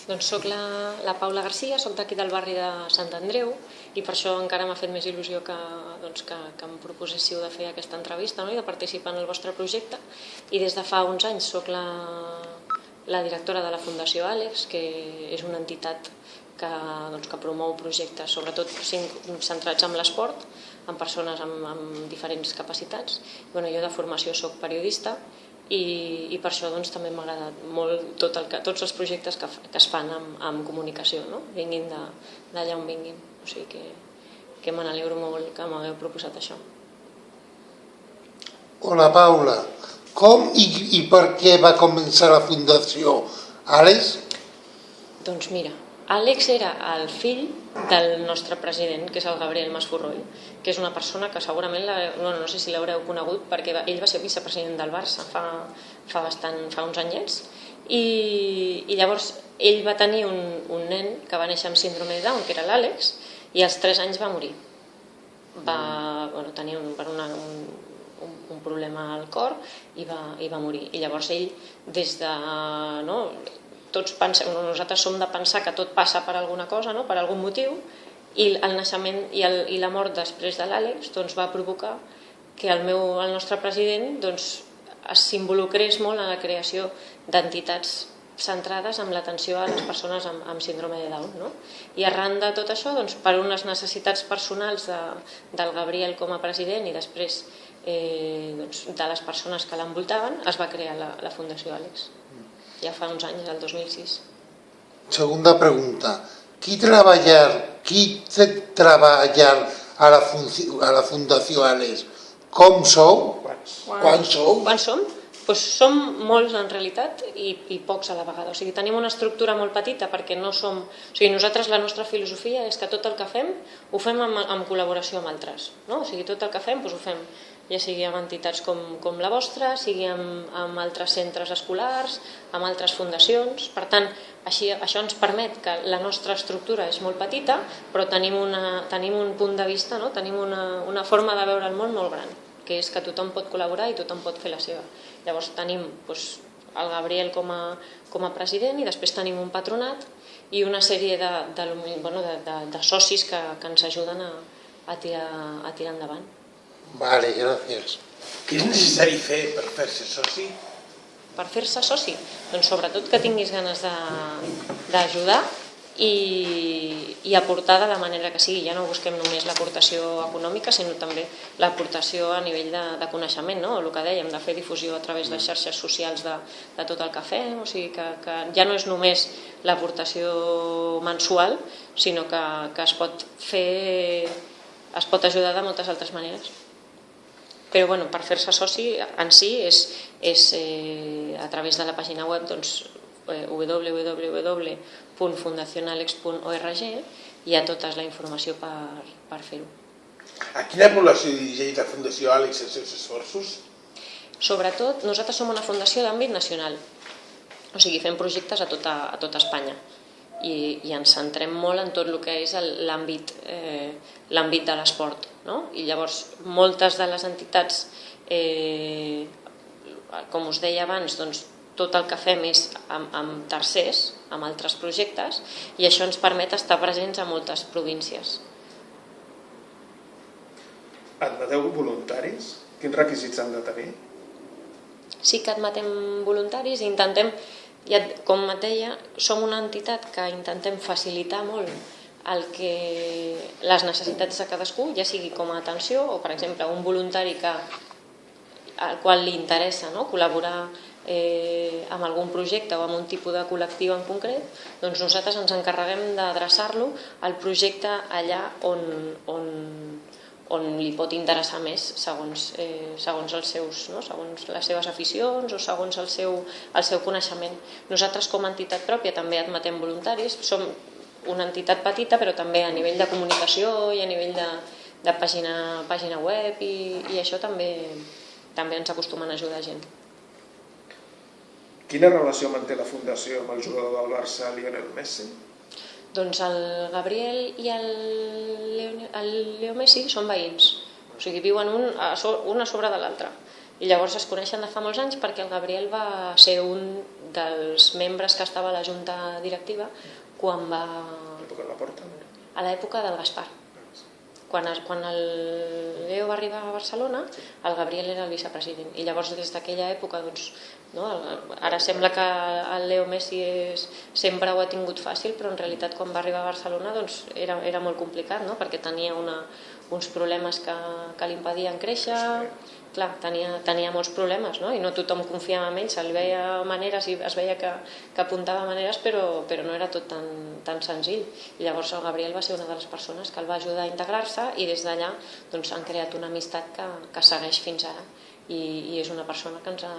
Doncs soc la Paula Garcia, soc d'aquí del barri de Sant Andreu i per això encara m'ha fet més il·lusió que em proposéssiu de fer aquesta entrevista i de participar en el vostre projecte. I des de fa uns anys soc la directora de la Fundació Àlex, que és una entitat que promou projectes, sobretot centrats en l'esport, amb persones amb diferents capacitats. Jo de formació soc periodista i per això també m'ha agradat molt tots els projectes que es fan amb comunicació, vinguin d'allà on vinguin. O sigui que me n'alegro molt que m'hagueu proposat això. Hola Paula, com i per què va començar la Fundació Àlex? Doncs mira, Àlex era el fill del nostre president, que és el Gabriel Masforroll, que és una persona que segurament, no sé si l'haureu conegut, perquè ell va ser vicepresident del Barça fa uns anyets, i llavors ell va tenir un nen que va néixer amb síndrome de Down, que era l'Àlex, i als 3 anys va morir. Va tenir un problema al cor i va morir. I llavors ell, des de... nosaltres som de pensar que tot passa per alguna cosa, per algun motiu, i el naixement i la mort després de l'Àlex va provocar que el nostre president s'involucrés molt en la creació d'entitats centrades en l'atenció a les persones amb síndrome de Down. I arran de tot això, per unes necessitats personals del Gabriel com a president i després de les persones que l'envoltaven, es va crear la Fundació Àlex. Ja fa uns anys, el 2006. Segunda pregunta. ¿Qui treballar a la Fundació Àlex? Com sou? Quan sou? Quan som? Doncs som molts en realitat i pocs a la vegada. O sigui, tenim una estructura molt petita perquè no som... O sigui, nosaltres la nostra filosofia és que tot el que fem ho fem en col·laboració amb altres. O sigui, tot el que fem ho fem ja sigui amb entitats com la vostra, sigui amb altres centres escolars, amb altres fundacions. Per tant, això ens permet que la nostra estructura és molt petita, però tenim un punt de vista, tenim una forma de veure el món molt gran, que és que tothom pot col·laborar i tothom pot fer la seva. Llavors tenim el Gabriel com a president i després tenim un patronat i una sèrie de socis que ens ajuden a tirar endavant. Vale, gràcies. Què és necessari fer per fer-se soci? Per fer-se soci? Doncs sobretot que tinguis ganes d'ajudar i aportar de la manera que sigui. Ja no busquem només l'aportació econòmica, sinó també l'aportació a nivell de coneixement, el que dèiem, de fer difusió a través de xarxes socials de tot el que fem. O sigui que ja no és només l'aportació mensual, sinó que es pot ajudar de moltes altres maneres. Però per fer-se soci en si és a través de la pàgina web www.fundacionalex.org i hi ha tota la informació per fer-ho. A quina població dirigeix la Fundació Àlex els seus esforços? Sobretot, nosaltres som una fundació d'àmbit nacional, o sigui, fem projectes a tota Espanya i ens centrem molt en tot el que és l'àmbit de l'esport. I llavors moltes de les entitats, com us deia abans, tot el que fem és amb tercers, amb altres projectes, i això ens permet estar presents a moltes províncies. Admeteu voluntaris? Quins requisits han de tenir? Sí que admetem voluntaris i intentem, com et deia, som una entitat que intentem facilitar molt les necessitats de cadascú, ja sigui com a atenció o, per exemple, un voluntari al qual li interessa col·laborar amb algun projecte o amb un tipus de col·lectiu en concret, doncs nosaltres ens encarreguem d'adreçar-lo al projecte allà on li pot interessar més segons les seves aficions o segons el seu coneixement. Nosaltres com a entitat pròpia també admetem voluntaris, som una entitat petita però també a nivell de comunicació i a nivell de pàgina web i això també ens acostumen a ajudar gent. Quina relació manté la Fundació amb el jugador del Barça, Lionel Messi? Doncs el Gabriel i el Leo Messi són veïns, o sigui, viuen un a sobre de l'altre. I llavors es coneixen de fa molts anys perquè el Gabriel va ser un dels membres que estava a la junta directiva quan va... L'època de la Porta, no? A l'època del Gaspar. Quan el Leo va arribar a Barcelona, el Gabriel era el vicepresident. I llavors, des d'aquella època, doncs, no? Ara sembla que el Leo Messi sempre ho ha tingut fàcil, però en realitat quan va arribar a Barcelona doncs, era molt complicat, no? Perquè tenia uns problemes que li impedien créixer. Clar, tenia molts problemes, no? I no tothom confiava en ell, se'l veia maneres i es veia que apuntava maneres, però no era tot tan senzill. I llavors el Gabriel va ser una de les persones que el va ajudar a integrar-se i des d'allà doncs, han creat una amistat que segueix fins ara. I és una persona que ens ha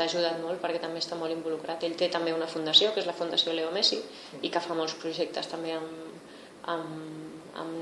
ajudat molt perquè també està molt involucrat. Ell té també una fundació, que és la Fundació Leo Messi, i que fa molts projectes també amb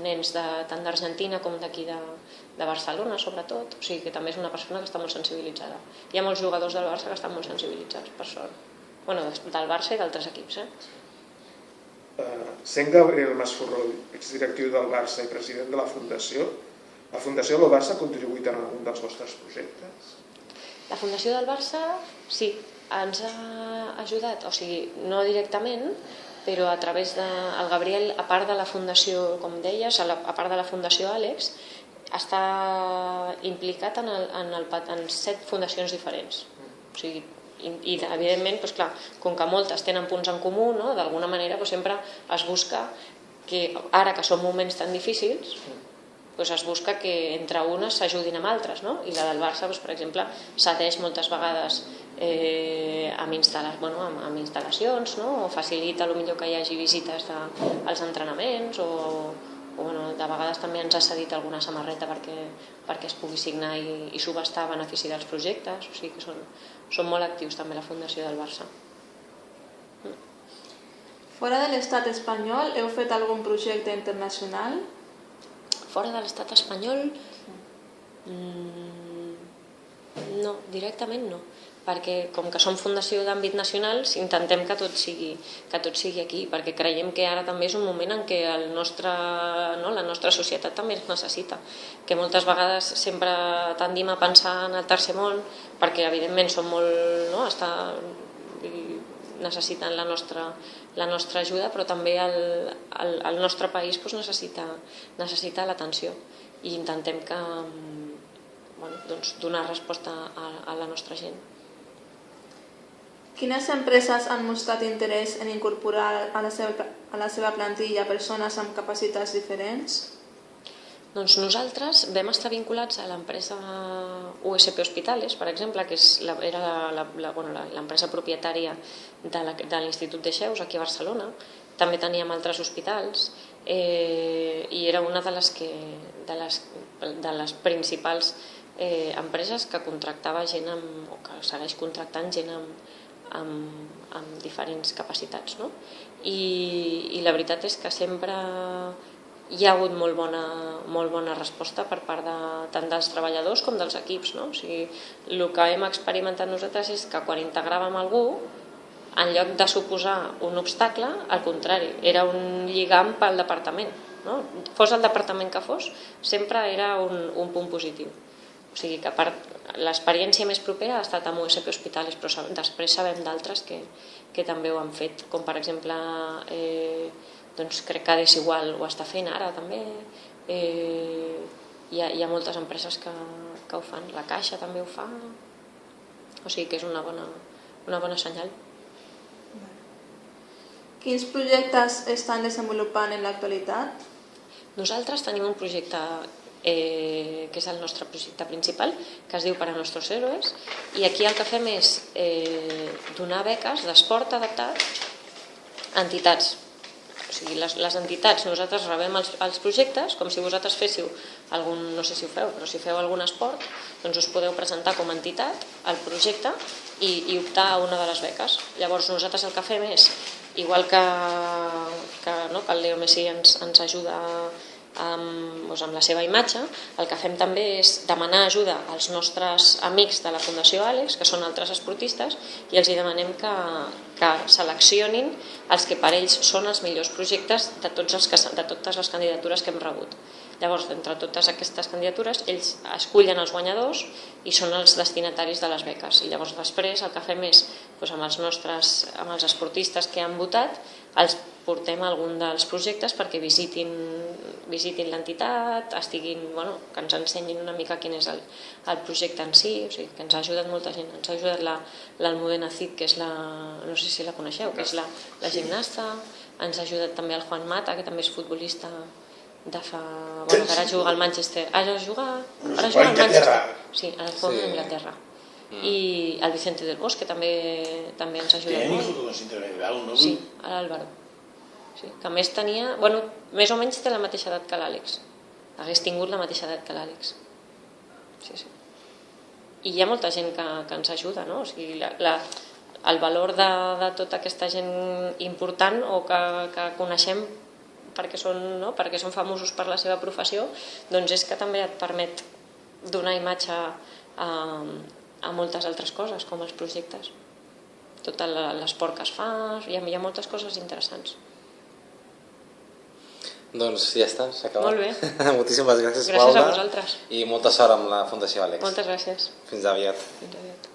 nens tant d'Argentina com d'aquí de Barcelona, sobretot. O sigui que també és una persona que està molt sensibilitzada. Hi ha molts jugadors del Barça que estan molt sensibilitzats, per sort. Bueno, del Barça i d'altres equips. Sent Gabriel Masforroll, exdirectiu del Barça i president de la Fundació del Barça ha contribuït en algun dels vostres projectes? La Fundació del Barça, sí, ens ha ajudat, o sigui, no directament, però a través del Gabriel, a part de la Fundació, com deies, a part de la Fundació Àlex, està implicat en 7 fundacions diferents. O sigui, i evidentment, doncs clar, com que moltes tenen punts en comú, no? D'alguna manera doncs sempre es busca que, ara que són moments tan difícils, doncs es busca que entre unes s'ajudin amb altres, no? I la del Barça, doncs, per exemple, cedeix moltes vegades amb instal·lacions, no? O facilita potser que hi hagi visites als entrenaments o de vegades també ens ha cedit alguna samarreta perquè es pugui signar i subhastar a benefici dels projectes. O sigui que són molt actius també la Fundació del Barça. Fora de l'estat espanyol, heu fet algun projecte internacional? Fora de l'estat espanyol? No, directament no. Perquè com que som fundació d'àmbit nacional intentem que tot sigui aquí, perquè creiem que ara també és un moment en què la nostra societat també es necessita, que moltes vegades sempre tendim a pensar en el tercer món perquè evidentment són molt, necessiten la nostra ajuda, però també el nostre país necessita l'atenció i intentem donar resposta a la nostra gent. Quines empreses han mostrat interès en incorporar a la seva plantilla persones amb capacitats diferents? Doncs nosaltres vam estar vinculats a l'empresa USP Hospitales, per exemple, que era l'empresa propietària de l'Institut de Xeus aquí a Barcelona. També teníem altres hospitals i era una de les principals empreses que contractava gent o que segueix contractant gent amb diferents capacitats, no? I la veritat és que sempre hi ha hagut molt bona resposta per part tant dels treballadors com dels equips, no? O sigui, el que hem experimentat nosaltres és que quan integràvem algú, en lloc de suposar un obstacle, al contrari, era un lligam pel departament, no? Fos el departament que fos, sempre era un punt positiu. O sigui que l'experiència més propera ha estat amb USP Hospitales, però després sabem d'altres que també ho han fet, com per exemple crec que Desigual ho està fent ara també, hi ha moltes empreses que ho fan, la Caixa també ho fa, o sigui que és una bona senyal. Quins projectes estan desenvolupant en l'actualitat? Nosaltres tenim un projecte que és el nostre projecte principal, que es diu Para Nuestros Héroes, i aquí el que fem és donar beques d'esport adaptat a entitats. O sigui, les entitats, nosaltres rebem els projectes, com si vosaltres féssiu algun, no sé si ho feu, però si feu algun esport, doncs us podeu presentar com a entitat al projecte i optar a una de les beques. Llavors nosaltres el que fem és, igual que el Leo Messi ens ajuda amb la seva imatge, el que fem també és demanar ajuda als nostres amics de la Fundació Àlex, que són altres esportistes, i els demanem que seleccionin els que per ells són els millors projectes de totes les candidatures que hem rebut. Llavors, entre totes aquestes candidatures, ells escullen els guanyadors i són els destinataris de les beques. I llavors després el que fem és doncs amb els esportistes que han votat, els portem a algun dels projectes perquè visitin l'entitat, que ens ensenyin una mica quin és el projecte en si, o sigui, que ens ha ajudat molta gent. Ens ha ajudat l'Almudena Cid, que és no sé si la coneixeu, que és la gimnasta, ens ha ajudat també el Juan Mata, que també és futbolista que ara juga al Manchester. Ara juga al Manchester. Sí, ara juga a Anglaterra. I el Vicente del Bosque també ens ha ajudat molt. Tenia un intermedial, no? Sí, l'Àlvaro. Sí, que a més tenia, més o menys té la mateixa edat que l'Àlex. Hagués tingut la mateixa edat que l'Àlex. Sí. I hi ha molta gent que ens ajuda, no? O sigui, el valor de tota aquesta gent important o que coneixem perquè són famosos per la seva professió, doncs és que també et permet donar imatge a moltes altres coses, com els projectes. Tot l'esport que es fa, hi ha moltes coses interessants. Doncs ja està, s'ha acabat. Molt bé. Moltíssimes gràcies, Paula. Gràcies a vosaltres. I molta sort amb la Fundació Àlex. Moltes gràcies. Fins aviat. Fins aviat.